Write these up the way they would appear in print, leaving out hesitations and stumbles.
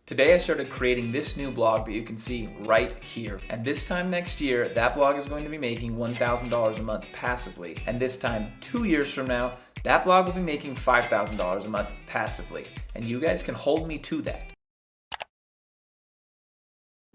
Today I started creating this new blog that you can see right here. And this time next year, that blog is going to be making $1,000 a month passively. And this time, 2 years from now, that blog will be making $5,000 a month passively. And you guys can hold me to that.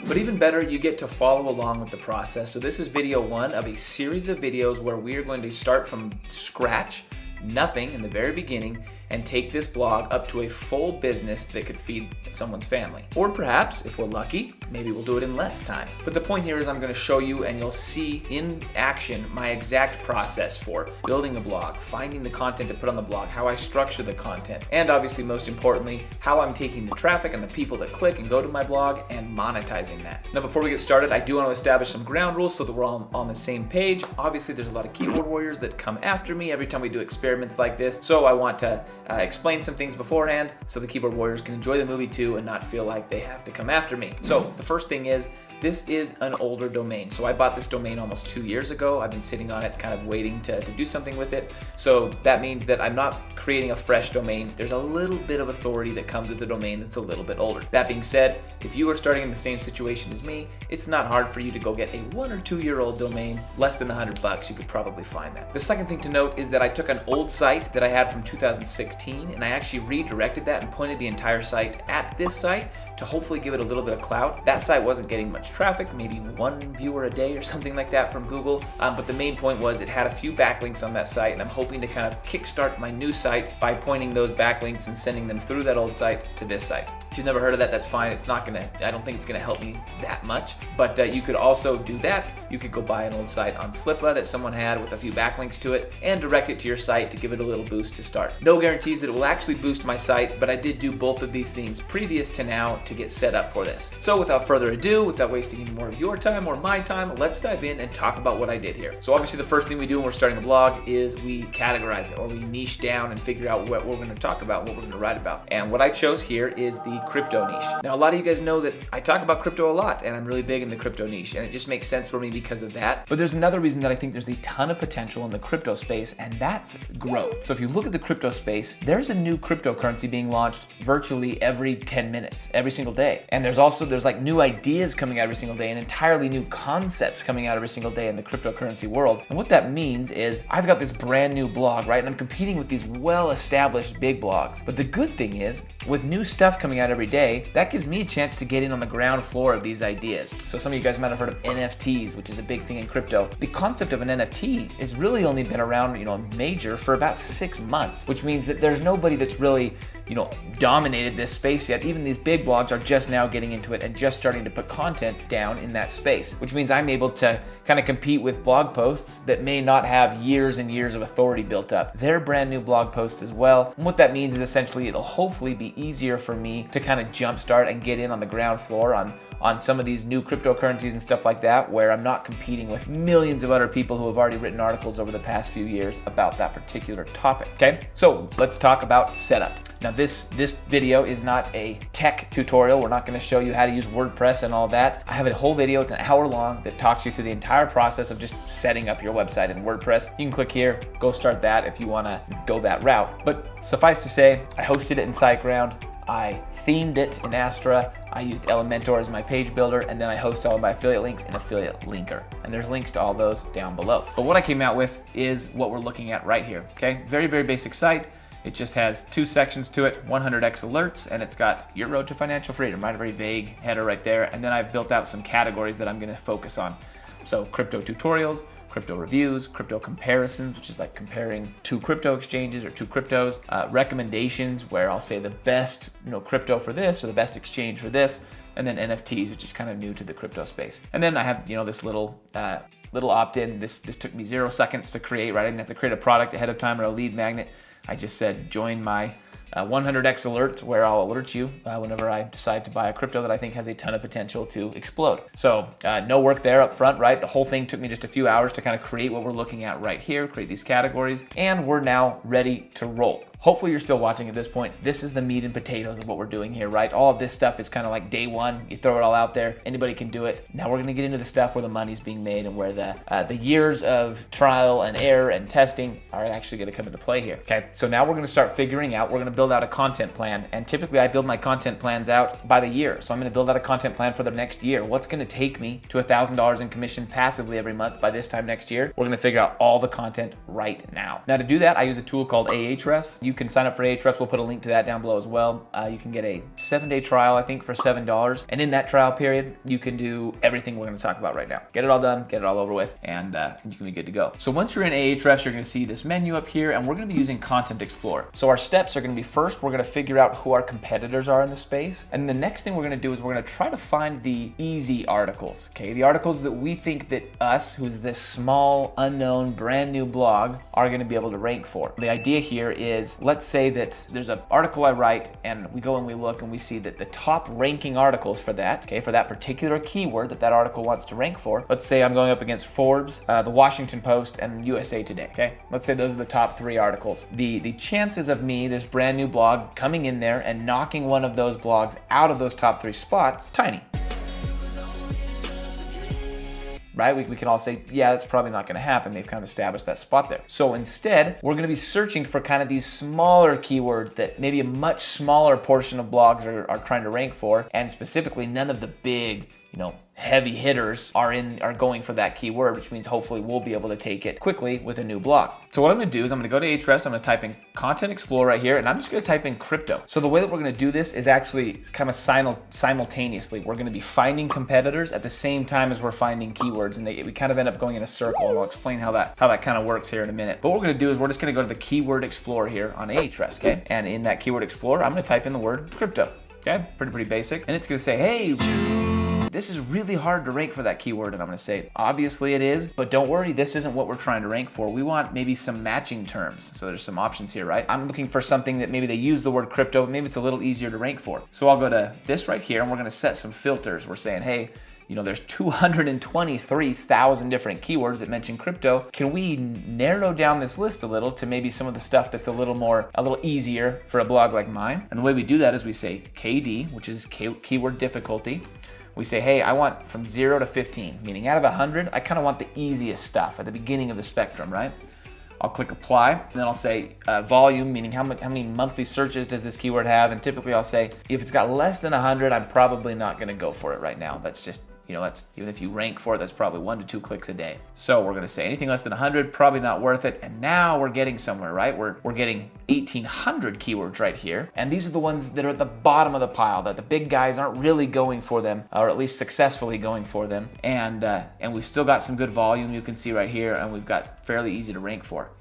But even better, you get to follow along with the process. So this is video one of a series of videos where we are going to start from scratch, nothing in the very beginning, and take this blog up to a full business that could feed someone's family. Or perhaps, if we're lucky, maybe we'll do it in less time. But the point here is I'm gonna show you and you'll see in action my exact process for building a blog, finding the content to put on the blog, how I structure the content, and obviously most importantly, how I'm taking the traffic and the people that click and go to my blog and monetizing that. Now before we get started, I do want to establish some ground rules so that we're all on the same page. Obviously there's a lot of keyboard warriors that come after me every time we do experiments like this, so I want to explain some things beforehand so the keyboard warriors can enjoy the movie too and not feel like they have to come after me. So the first thing is, this is an older domain. So I bought this domain almost 2 years ago. I've been sitting on it, kind of waiting to do something with it. So that means that I'm not creating a fresh domain. There's a little bit of authority that comes with the domain that's a little bit older. That being said, if you are starting in the same situation as me, it's not hard for you to go get a 1 or 2 year old domain, less than $100, you could probably find that. The second thing to note is that I took an old site that I had from 2016 and I actually redirected that and pointed the entire site at this site to hopefully give it a little bit of clout. That site wasn't getting much traffic, maybe 1 viewer a day or something like that from Google. But the main point was it had a few backlinks on that site, and I'm hoping to kind of kickstart my new site by pointing those backlinks and sending them through that old site to this site. If you've never heard of that, that's fine. It's not gonna, I don't think it's gonna help me that much, but you could also do that. You could go buy an old site on Flippa that someone had with a few backlinks to it and direct it to your site to give it a little boost to start. No guarantees that it will actually boost my site, but I did do both of these things previous to now to get set up for this. So without further ado, without wasting any more of your time or my time, let's dive in and talk about what I did here. So obviously the first thing we do when we're starting a blog is we categorize it, or we niche down and figure out what we're gonna talk about, what we're gonna write about. And what I chose here is the crypto niche. Now a lot of you guys know that I talk about crypto a lot and I'm really big in the crypto niche, and it just makes sense for me because of that. But there's another reason that I think there's a ton of potential in the crypto space, and that's growth. So if you look at the crypto space, there's a new cryptocurrency being launched virtually every 10 minutes, every single day. And there's like new ideas coming out every single day and entirely new concepts coming out every single day in the cryptocurrency world. And what that means is I've got this brand new blog, right? And I'm competing with these well-established big blogs. But the good thing is, with new stuff coming out every day, that gives me a chance to get in on the ground floor of these ideas. So some of you guys might have heard of NFTs, which is a big thing in crypto. The concept of an NFT has really only been around, major for about 6 months, which means that there's nobody that's really, dominated this space yet. Even these big blogs are just now getting into it and just starting to put content down in that space, which means I'm able to kind of compete with blog posts that may not have years and years of authority built up. They're brand new blog posts as well. And what that means is essentially it'll hopefully be easier for me to kind of jumpstart and get in on the ground floor on some of these new cryptocurrencies and stuff like that, where I'm not competing with millions of other people who have already written articles over the past few years about that particular topic, okay? So let's talk about setup. Now this video is not a tech tutorial. We're not gonna show you how to use WordPress and all that. I have a whole video, it's an hour long, that talks you through the entire process of just setting up your website in WordPress. You can click here, go start that if you wanna go that route. But suffice to say, I hosted it in SiteGround. I themed it in Astra. I used Elementor as my page builder, and then I host all of my affiliate links in Affiliate Linker. And there's links to all those down below. But what I came out with is what we're looking at right here, okay? Very, very basic site. It just has 2 sections to it, 100x alerts, and it's got your road to financial freedom, right? A very vague header right there. And then I've built out some categories that I'm gonna focus on. So crypto tutorials, crypto reviews, crypto comparisons, which is like comparing 2 crypto exchanges or 2 cryptos, recommendations where I'll say the best crypto for this or the best exchange for this, and then NFTs, which is kind of new to the crypto space. And then I have this little opt-in. This took me 0 seconds to create, right? I didn't have to create a product ahead of time or a lead magnet. I just said join my 100x alert, where I'll alert you whenever I decide to buy a crypto that I think has a ton of potential to explode. So no work there up front, right? The whole thing took me just a few hours to kind of create what we're looking at right here, create these categories, and we're now ready to roll. Hopefully you're still watching at this point. This is the meat and potatoes of what we're doing here, right? All of this stuff is kind of like day one. You throw it all out there. Anybody can do it. Now we're going to get into the stuff where the money's being made and where the years of trial and error and testing are actually going to come into play here. Okay, so now we're going to start figuring out, we're going to build out a content plan. And typically I build my content plans out by the year. So I'm going to build out a content plan for the next year. What's going to take me to $1,000 in commission passively every month by this time next year? We're going to figure out all the content right now. Now to do that, I use a tool called Ahrefs. You can sign up for Ahrefs. We'll put a link to that down below as well. You can get a 7-day trial, I think, for $7. And in that trial period, you can do everything we're going to talk about right now. Get it all done, get it all over with, and you can be good to go. So once you're in Ahrefs, you're going to see this menu up here, and we're going to be using Content Explorer. So our steps are going to be, first, we're going to figure out who our competitors are in the space. And the next thing we're going to do is we're going to try to find the easy articles, okay? The articles that we think that us, who's this small, unknown, brand new blog, are going to be able to rank for. The idea here is, let's say that there's an article I write and we go and we look and we see that the top ranking articles for that, okay, for that particular keyword that that article wants to rank for, let's say I'm going up against Forbes, the Washington Post, and USA Today, okay? Let's say those are the top 3 articles. The chances of me, this brand new blog, coming in there and knocking one of those blogs out of those top 3 spots, tiny. Right? We can all say, yeah, that's probably not going to happen. They've kind of established that spot there. So instead, we're going to be searching for kind of these smaller keywords that maybe a much smaller portion of blogs are trying to rank for, and specifically none of the big, heavy hitters are going for that keyword, which means hopefully we'll be able to take it quickly with a new blog. So what I'm going to do is I'm going to go to Ahrefs, I'm going to type in Content Explorer right here, and I'm just going to type in crypto. So the way that we're going to do this is actually kind of simultaneously. We're going to be finding competitors at the same time as we're finding keywords, and we kind of end up going in a circle, and I'll explain how that kind of works here in a minute. But what we're going to do is we're just going to go to the Keyword Explorer here on Ahrefs, okay? And in that Keyword Explorer, I'm going to type in the word crypto. Okay, pretty basic. And it's gonna say, hey, this is really hard to rank for that keyword. And I'm gonna say, obviously it is, but don't worry, this isn't what we're trying to rank for. We want maybe some matching terms. So there's some options here, right? I'm looking for something that maybe they use the word crypto, but maybe it's a little easier to rank for. So I'll go to this right here and we're gonna set some filters. We're saying, hey, there's 223,000 different keywords that mention crypto. Can we narrow down this list a little to maybe some of the stuff that's a little easier for a blog like mine? And the way we do that is we say KD, which is keyword difficulty. We say, hey, I want from 0 to 15, meaning out of 100, I kind of want the easiest stuff at the beginning of the spectrum, right? I'll click apply, and then I'll say volume, meaning how many monthly searches does this keyword have? And typically I'll say, if it's got less than 100, I'm probably not gonna go for it right now. That's just, that's, even if you rank for it, that's probably 1 to 2 clicks a day. So we're gonna say anything less than 100, probably not worth it. And now we're getting somewhere, right? We're getting 1,800 keywords right here. And these are the ones that are at the bottom of the pile, that the big guys aren't really going for them, or at least successfully going for them. And we've still got some good volume, you can see right here, and we've got fairly easy to rank for.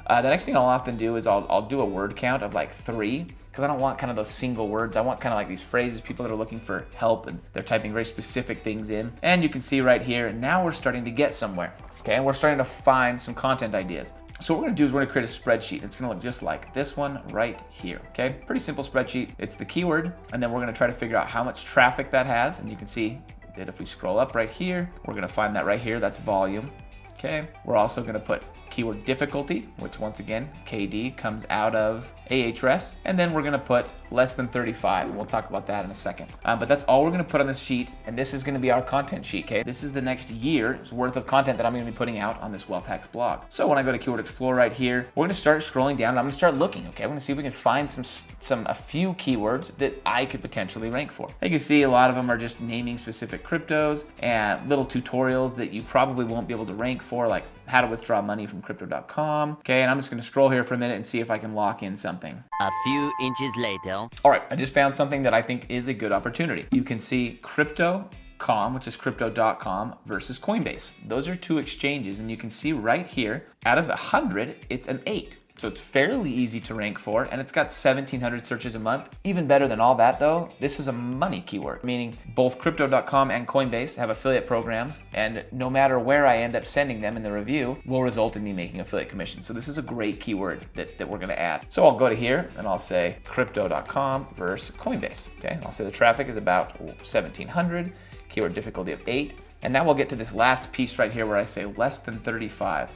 The next thing I'll often do is I'll do a word count of like 3, because I don't want kind of those single words. I want kind of like these phrases, people that are looking for help and they're typing very specific things in. And you can see right here, now we're starting to get somewhere, okay? And we're starting to find some content ideas. So what we're gonna do is we're gonna create a spreadsheet. It's gonna look just like this one right here, okay? Pretty simple spreadsheet. It's the keyword, and then we're gonna try to figure out how much traffic that has. And you can see that if we scroll up right here, we're gonna find that right here, that's volume. Okay, we're also gonna put keyword difficulty, which once again, KD comes out of Ahrefs, and then we're gonna put less than 35, and we'll talk about that in a second. But that's all we're gonna put on this sheet, and this is gonna be our content sheet, okay? This is the next year's worth of content that I'm gonna be putting out on this Wealth Hacks blog. So when I go to Keyword Explorer right here, we're gonna start scrolling down, and I'm gonna start looking, okay? I'm gonna see if we can find a few keywords that I could potentially rank for. You can see a lot of them are just naming specific cryptos and little tutorials that you probably won't be able to rank for, like how to withdraw money from crypto.com. Okay, and I'm just gonna scroll here for a minute and see if I can lock in something. A few inches later. All right, I just found something that I think is a good opportunity. You can see crypto.com, which is crypto.com versus Coinbase. Those are 2 exchanges, and you can see right here, out of 100, it's an 8. So it's fairly easy to rank for, and it's got 1,700 searches a month. Even better than all that though, this is a money keyword, meaning both crypto.com and Coinbase have affiliate programs, and no matter where I end up sending them in the review will result in me making affiliate commission. So this is a great keyword that we're gonna add. So I'll go to here and I'll say crypto.com versus Coinbase, okay? And I'll say the traffic is about 1,700, keyword difficulty of 8. And now we'll get to this last piece right here where I say less than 35.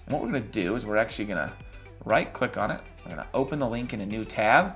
And what we're gonna do is we're actually gonna right click on it. We're gonna open the link in a new tab.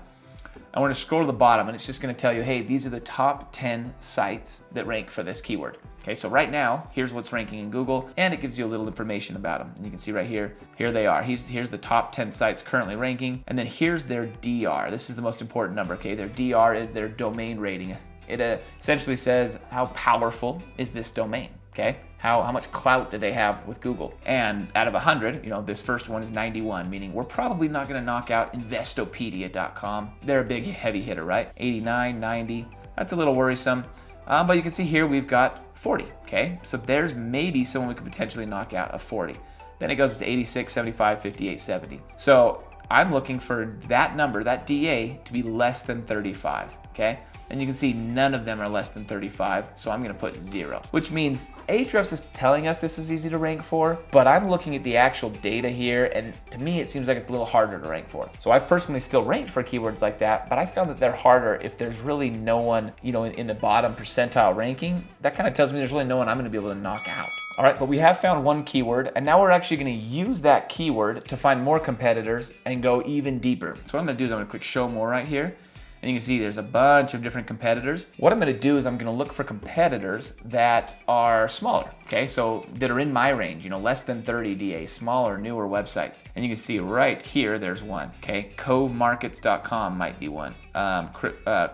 And we're gonna scroll to the bottom and it's just gonna tell you, hey, these are the top 10 sites that rank for this keyword. Okay, so right now, here's what's ranking in Google, and it gives you a little information about them. And you can see right here, here they are. Here's the top 10 sites currently ranking, and then here's their DR. This is the most important number, okay? Their DR is their domain rating. It essentially says how powerful is this domain, okay? How much clout do they have with Google? And out of 100, this first one is 91, meaning we're probably not gonna knock out Investopedia.com. They're a big heavy hitter, right? 89, 90, that's a little worrisome. But you can see here we've got 40, okay? So there's maybe someone we could potentially knock out of 40. Then it goes to 86, 75, 58, 70. So I'm looking for that number, that DA, to be less than 35, okay? And you can see none of them are less than 35, so I'm gonna put 0, which means Ahrefs is telling us this is easy to rank for, but I'm looking at the actual data here, and to me it seems like it's a little harder to rank for. So I've personally still ranked for keywords like that, but I found that they're harder if there's really no one, in the bottom percentile ranking. That kind of tells me there's really no one I'm gonna be able to knock out. All right, but we have found one keyword, and now we're actually gonna use that keyword to find more competitors and go even deeper. So what I'm gonna do is I'm gonna click show more right here. And you can see there's a bunch of different competitors. What I'm gonna do is I'm gonna look for competitors that are smaller, okay? So that are in my range, less than 30 DA, smaller, newer websites. And you can see right here, there's one, okay? Covemarkets.com might be one.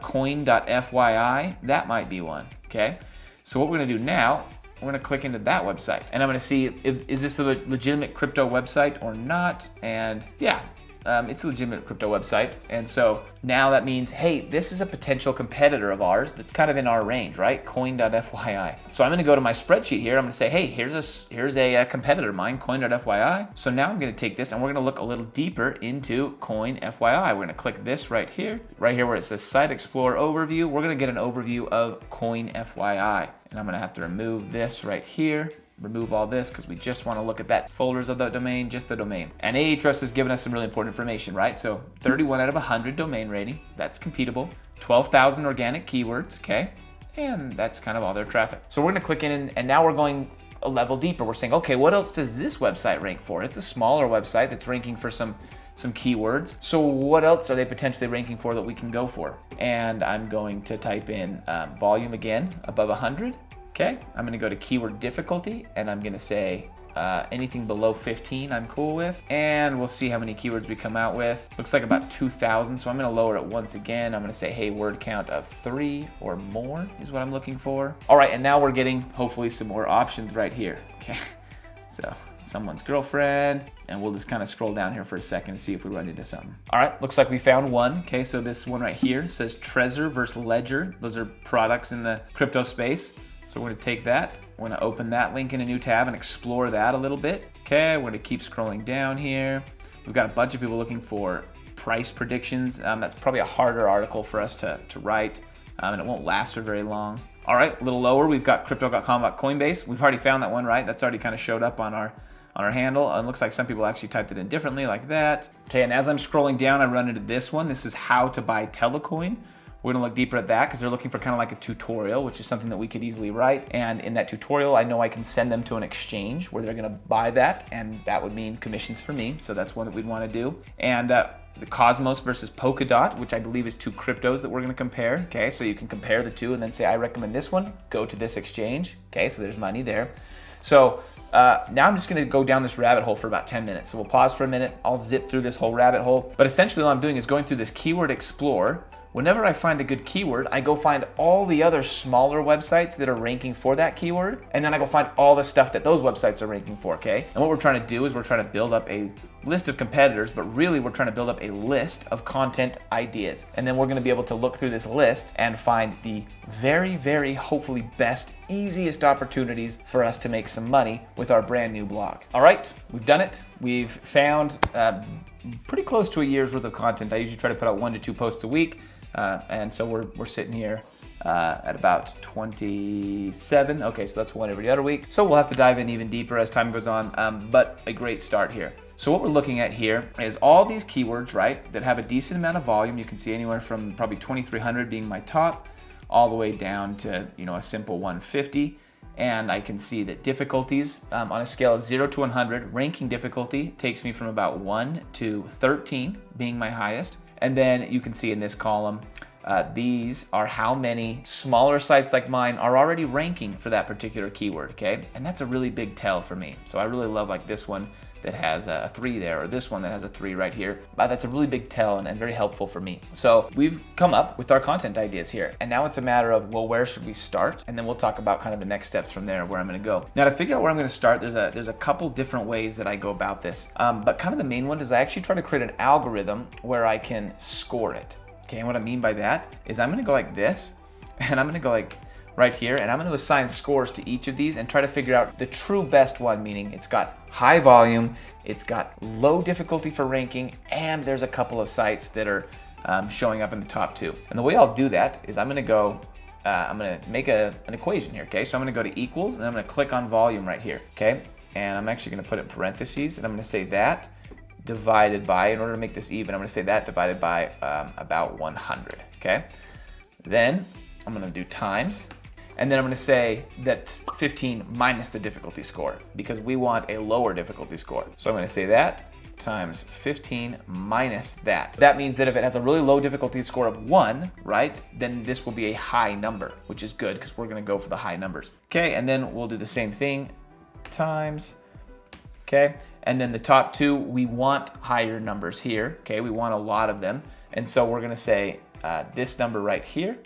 Coin.fyi, that might be one, okay? So what we're gonna do now, we're gonna click into that website. And I'm gonna see, is this a legitimate crypto website or not? And yeah. It's a legitimate crypto website. And so now that means, hey, this is a potential competitor of ours that's kind of in our range, right? Coin.fyi. So I'm gonna go to my spreadsheet here. I'm gonna say, hey, here's a competitor of mine, Coin.fyi. So now I'm gonna take this and we're gonna look a little deeper into Coin.fyi. We're gonna click this right here where it says Site Explorer Overview. We're gonna get an overview of Coin.fyi. And I'm gonna have to remove this right here. Remove all this because we just want to look at that folders of the domain, just the domain. And Ahrefs has given us some really important information, right? So 31 out of 100 domain rating, that's computable. 12,000 organic keywords, okay? And that's kind of all their traffic. So we're gonna click in and now we're going a level deeper. We're saying, okay, what else does this website rank for? It's a smaller website that's ranking for some keywords. So what else are they potentially ranking for that we can go for? And I'm going to type in volume again, above 100. Okay, I'm gonna go to keyword difficulty and I'm gonna say anything below 15 I'm cool with. And we'll see how many keywords we come out with. Looks like about 2,000, so I'm gonna lower it once again. I'm gonna say, hey, word count of 3 or more is what I'm looking for. All right, and now we're getting hopefully some more options right here, okay? So someone's girlfriend, and we'll just kind of scroll down here for a second and see if we run into something. All right, looks like we found one. Okay, so this one right here says Trezor versus Ledger. Those are products in the crypto space. So we're gonna take that, we're gonna open that link in a new tab and explore that a little bit. Okay, we're gonna keep scrolling down here. We've got a bunch of people looking for price predictions. That's probably a harder article for us to write, and it won't last for very long. All right, a little lower, we've got crypto.com.coinbase. We've already found that one, right? That's already kind of showed up on our handle. It looks like some people actually typed it in differently like that. Okay, and as I'm scrolling down, I run into this one. This is how to buy Telecoin. We're gonna look deeper at that because they're looking for kind of like a tutorial, which is something that we could easily write. And in that tutorial, I know I can send them to an exchange where they're gonna buy that, and that would mean commissions for me. So that's one that we'd wanna do. And the Cosmos versus Polkadot, which I believe is two cryptos that we're gonna compare. Okay, so you can compare the two and then say, I recommend this one, go to this exchange. Okay, so there's money there. So now I'm just gonna go down this rabbit hole for about 10 minutes. So we'll pause for a minute, I'll zip through this whole rabbit hole. But essentially all I'm doing is going through this keyword explorer. Whenever I find a good keyword, I go find all the other smaller websites that are ranking for that keyword, and then I go find all the stuff that those websites are ranking for, okay? And what we're trying to do is we're trying to build up a list of competitors, but really we're trying to build up a list of content ideas. And then we're gonna be able to look through this list and find the very, very hopefully best, easiest opportunities for us to make some money with our brand new blog. All right, we've done it. We've found pretty close to a year's worth of content. I usually try to put out 1 to 2 posts a week. And so we're sitting here at about 27. Okay, so that's one every other week. So we'll have to dive in even deeper as time goes on, but a great start here. So what we're looking at here is all these keywords, right, that have a decent amount of volume. You can see anywhere from probably 2,300 being my top, all the way down to, a simple 150. and I can see that difficulties on a scale of 0 to 100, ranking difficulty takes me from about 1 to 13 being my highest. And then you can see in this column, these are how many smaller sites like mine are already ranking for that particular keyword, okay? And that's a really big tell for me. So I really love like this one that has a 3 there, or this one that has a 3 right here. That's a really big tell and very helpful for me. So we've come up with our content ideas here. And now it's a matter of, well, where should we start? And then we'll talk about kind of the next steps from there, where I'm gonna go. Now to figure out where I'm gonna start, there's a couple different ways that I go about this. But kind of the main one is I actually try to create an algorithm where I can score it. Okay, and what I mean by that is I'm gonna go like this, and I'm gonna go like right here, and I'm gonna assign scores to each of these and try to figure out the true best one, meaning it's got high volume, it's got low difficulty for ranking, and there's a couple of sites that are showing up in the top 2. And the way I'll do that is I'm gonna make an equation here, okay? So I'm gonna go to equals, and I'm gonna click on volume right here, okay? And I'm actually gonna put it in parentheses, and I'm gonna say that divided by, in order to make this even, I'm gonna say that divided by about 100, okay? Then I'm gonna do times, and then I'm gonna say that 15 minus the difficulty score, because we want a lower difficulty score. So I'm gonna say that times 15 minus that. That means that if it has a really low difficulty score of 1, right, then this will be a high number, which is good because we're gonna go for the high numbers. Okay, and then we'll do the same thing, times, okay? And then the top 2, we want higher numbers here, okay? We want a lot of them. And so we're gonna say this number right here,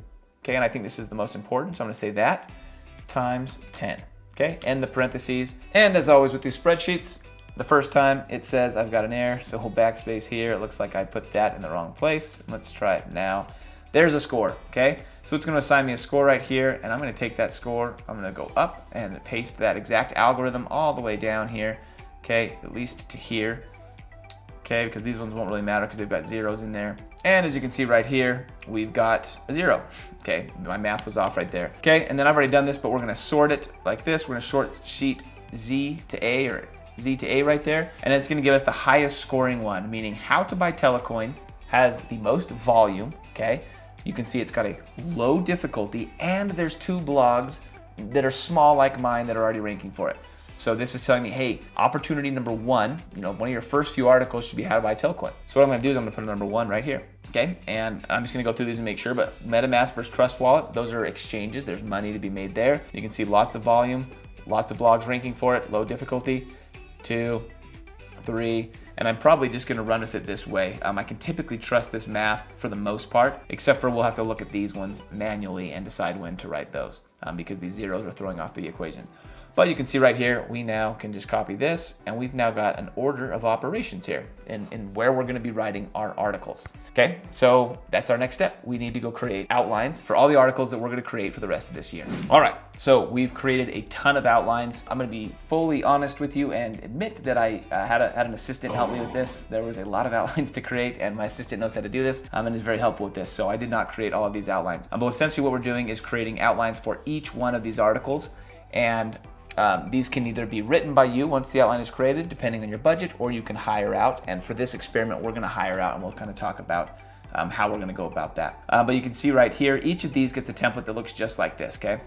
okay? And I think this is the most important, so I'm gonna say that times 10, okay? End the parentheses. And as always with these spreadsheets, the first time it says I've got an error, so hold backspace here. It looks like I put that in the wrong place. Let's try it now. There's a score, okay? So it's gonna assign me a score right here, and I'm gonna take that score, I'm gonna go up and paste that exact algorithm all the way down here, okay, at least to here, okay, because these ones won't really matter because they've got zeros in there. And as you can see right here, we've got a 0. Okay, my math was off right there. Okay, and then I've already done this, but we're gonna sort it like this. We're gonna sort sheet Z to A, or Z to A right there, and it's gonna give us the highest scoring one, meaning How to Buy Telecoin has the most volume, okay? You can see it's got a low difficulty, and there's 2 blogs that are small like mine that are already ranking for it. So this is telling me, hey, opportunity number 1, you know, one of your first few articles should be How to Buy Telecoin. So what I'm gonna do is I'm gonna put number 1 right here, okay? And I'm just gonna go through these and make sure, but MetaMask versus Trust Wallet, those are exchanges. There's money to be made there. You can see lots of volume, lots of blogs ranking for it, low difficulty, 2, 3, and I'm probably just gonna run with it this way. I can typically trust this math for the most part, except for we'll have to look at these ones manually and decide when to write those because these zeros are throwing off the equation. But you can see right here, we now can just copy this, and we've now got an order of operations here in where we're gonna be writing our articles. Okay, so that's our next step. We need to go create outlines for all the articles that we're gonna create for the rest of this year. All right, so we've created a ton of outlines. I'm gonna be fully honest with you and admit that I had an assistant help me with this. There was a lot of outlines to create, and my assistant knows how to do this and is very helpful with this. So I did not create all of these outlines. But essentially what we're doing is creating outlines for each one of these articles, and these can either be written by you once the outline is created, depending on your budget, or you can hire out. And for this experiment, we're gonna hire out, and we'll kind of talk about how we're gonna go about that. But you can see right here, each of these gets a template that looks just like this, okay?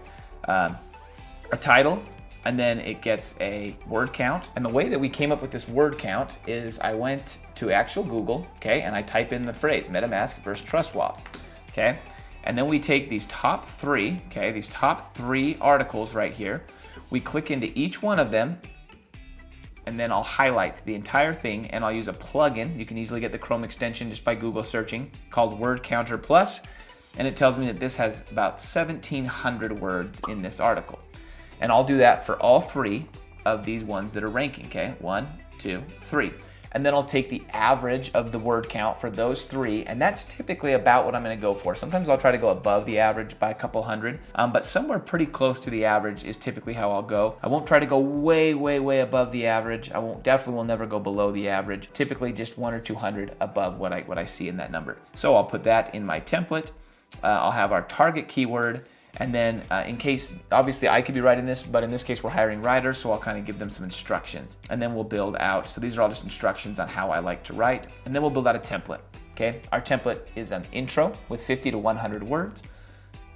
A title, and then it gets a word count. And the way that we came up with this word count is I went to actual Google, okay? And I type in the phrase MetaMask versus Trust Wallet, okay? And then we take these top 3, okay? These top 3 articles right here. We click into each one of them, and then I'll highlight the entire thing, and I'll use a plugin. You can easily get the Chrome extension just by Google searching, called Word Counter Plus, and it tells me that this has about 1,700 words in this article. And I'll do that for all 3 of these ones that are ranking, okay? 1, 2, 3. And then I'll take the average of the word count for those 3, and that's typically about what I'm gonna go for. Sometimes I'll try to go above the average by a couple hundred, but somewhere pretty close to the average is typically how I'll go. I won't try to go way, way, way above the average. Definitely will never go below the average. Typically just 100 or 200 above what I see in that number. So I'll put that in my template. I'll have our target keyword. And then in case, obviously I could be writing this, but in this case we're hiring writers, so I'll kind of give them some instructions. And then we'll build out, so these are all just instructions on how I like to write. And then we'll build out a template, okay? Our template is an intro with 50 to 100 words.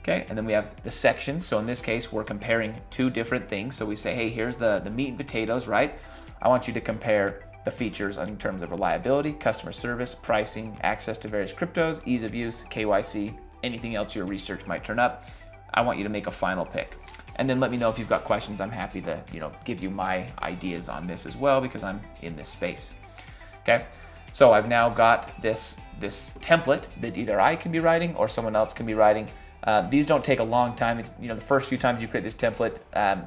Okay, and then we have the sections. So in this case, we're comparing two different things. So we say, hey, here's the meat and potatoes, right? I want you to compare the features in terms of reliability, customer service, pricing, access to various cryptos, ease of use, KYC, anything else your research might turn up. I want you to make a final pick. And then let me know if you've got questions. I'm happy to, give you my ideas on this as well because I'm in this space. Okay, so I've now got this template that either I can be writing or someone else can be writing. These don't take a long time. It's, the first few times you create this template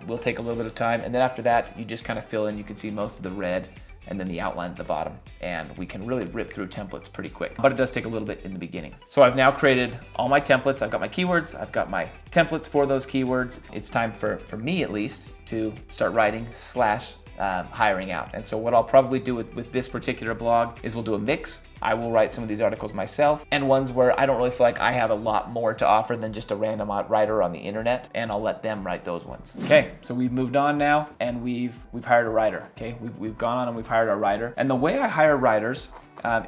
will take a little bit of time, and then after that, you just kind of fill in. You can see most of the red and then the outline at the bottom, and we can really rip through templates pretty quick, but it does take a little bit in the beginning. So I've now created all my templates. I've got my keywords, I've got my templates for those keywords. It's time for me at least to start writing / hiring out. And so what I'll probably do with this particular blog is we'll do a mix. I will write some of these articles myself and ones where I don't really feel like I have a lot more to offer than just a random writer on the internet, and I'll let them write those ones. Okay, so we've moved on now and we've hired a writer. Okay, we've gone on and we've hired a writer. And the way I hire writers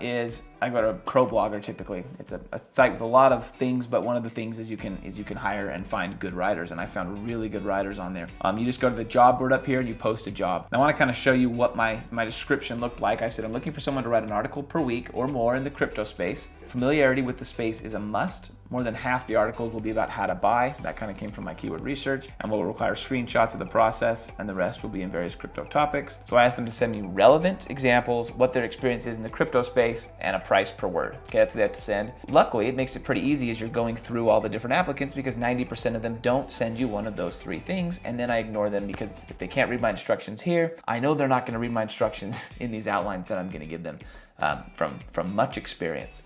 is I go to ProBlogger typically. It's a site with a lot of things, but one of the things is you can hire and find good writers, and I found really good writers on there. You just go to the job board up here and you post a job. And I want to kind of show you what my description looked like. I said I'm looking for someone to write an article per week or more in the crypto space. Familiarity with the space is a must. More than half the articles will be about how to buy. That kind of came from my keyword research, and will require screenshots of the process, and the rest will be in various crypto topics. So I asked them to send me relevant examples, what their experience is in the crypto space, and a price per word. Okay, that's what they have to send. Luckily, it makes it pretty easy as you're going through all the different applicants, because 90% of them don't send you one of those three things, and then I ignore them because if they can't read my instructions here, I know they're not going to read my instructions in these outlines that I'm going to give them from much experience.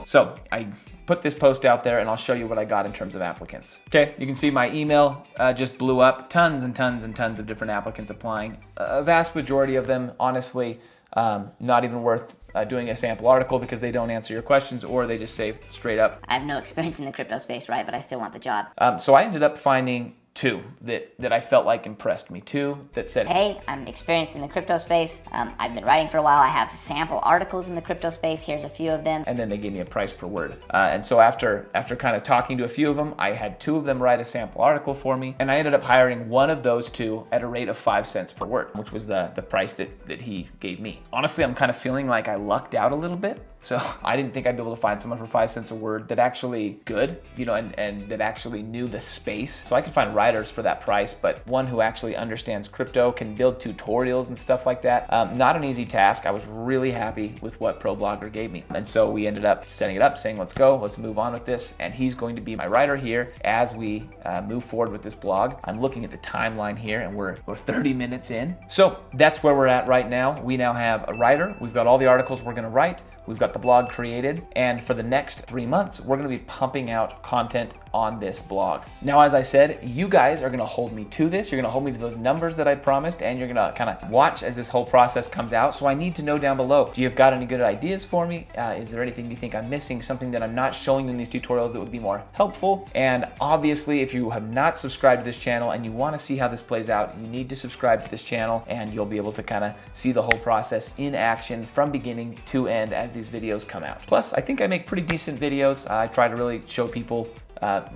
So I put this post out there and I'll show you what I got in terms of applicants. Okay, you can see my email just blew up. Tons and tons and tons of different applicants applying. A vast majority of them, honestly, not even worth doing a sample article because they don't answer your questions, or they just say straight up, I have no experience in the crypto space, right? But I still want the job. So I ended up finding two that I felt like impressed me. Two that said, hey, I'm experienced in the crypto space. I've been writing for a while. I have sample articles in the crypto space. Here's a few of them. And then they gave me a price per word. And so after kind of talking to a few of them, I had two of them write a sample article for me. And I ended up hiring one of those two at a rate of 5 cents per word, which was the price that he gave me. Honestly, I'm kind of feeling like I lucked out a little bit. So I didn't think I'd be able to find someone for 5 cents a word that actually good, and that actually knew the space. So I could find writers for that price, but one who actually understands crypto, can build tutorials and stuff like that. Not an easy task. I was really happy with what ProBlogger gave me. And so we ended up setting it up, saying, let's go, let's move on with this. And he's going to be my writer here as we move forward with this blog. I'm looking at the timeline here and we're 30 minutes in. So that's where we're at right now. We now have a writer. We've got all the articles we're gonna write. We've got the blog created, and for the next 3 months, we're gonna be pumping out content on this blog. Now, as I said, you guys are gonna hold me to this. You're gonna hold me to those numbers that I promised, and you're gonna kind of watch as this whole process comes out. So I need to know down below, do you have got any good ideas for me? Is there anything you think I'm missing, something that I'm not showing you in these tutorials that would be more helpful? And obviously, if you have not subscribed to this channel and you wanna see how this plays out, you need to subscribe to this channel, and you'll be able to kind of see the whole process in action from beginning to end as these videos come out. Plus, I think I make pretty decent videos. I try to really show people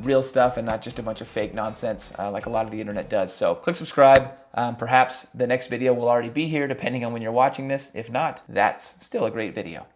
real stuff and not just a bunch of fake nonsense like a lot of the internet does. So click subscribe. Perhaps the next video will already be here depending on when you're watching this. If not, that's still a great video.